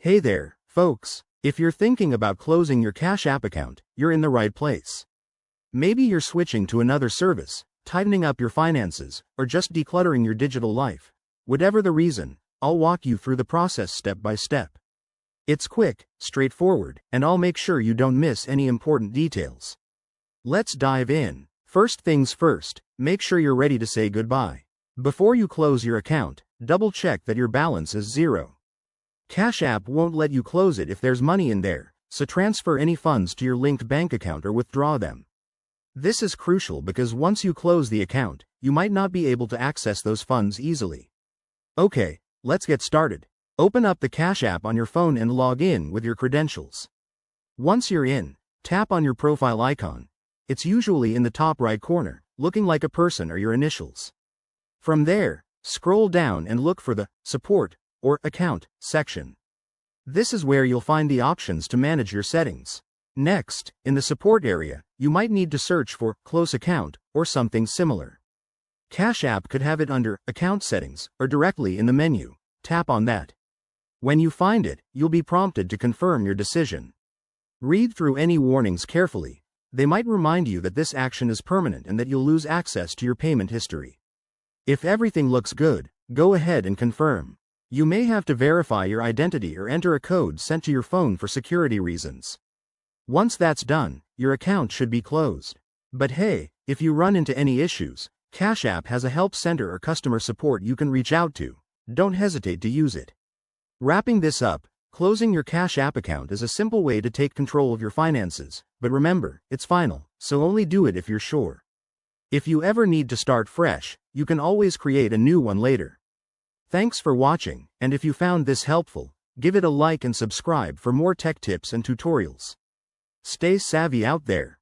Hey there, folks. If you're thinking about closing your Cash App account, you're in the right place. Maybe you're switching to another service, tightening up your finances, or just decluttering your digital life. Whatever the reason, I'll walk you through the process step by step. It's quick, straightforward, and I'll make sure you don't miss any important details. Let's dive in. First things first, make sure you're ready to say goodbye. Before you close your account, double check that your balance is zero. Cash App won't let you close it if there's money in there, so transfer any funds to your linked bank account or withdraw them. This is crucial because once you close the account, you might not be able to access those funds easily. Okay, let's get started. Open up the Cash App on your phone and log in with your credentials. Once you're in, tap on your profile icon. It's usually in the top right corner, looking like a person or your initials. From there, scroll down and look for the Support or Account section. This is where you'll find the options to manage your settings. Next, in the Support area, you might need to search for Close Account or something similar. Cash App could have it under Account Settings or directly in the menu. Tap on that. When you find it, you'll be prompted to confirm your decision. Read through any warnings carefully. They might remind you that this action is permanent and that you'll lose access to your payment history. If everything looks good, go ahead and confirm. You may have to verify your identity or enter a code sent to your phone for security reasons. Once that's done, your account should be closed. But hey, if you run into any issues, Cash App has a help center or customer support you can reach out to. Don't hesitate to use it. Wrapping this up, closing your Cash App account is a simple way to take control of your finances, but remember, it's final, so only do it if you're sure. If you ever need to start fresh, you can always create a new one later. Thanks for watching, and if you found this helpful, give it a like and subscribe for more tech tips and tutorials. Stay savvy out there.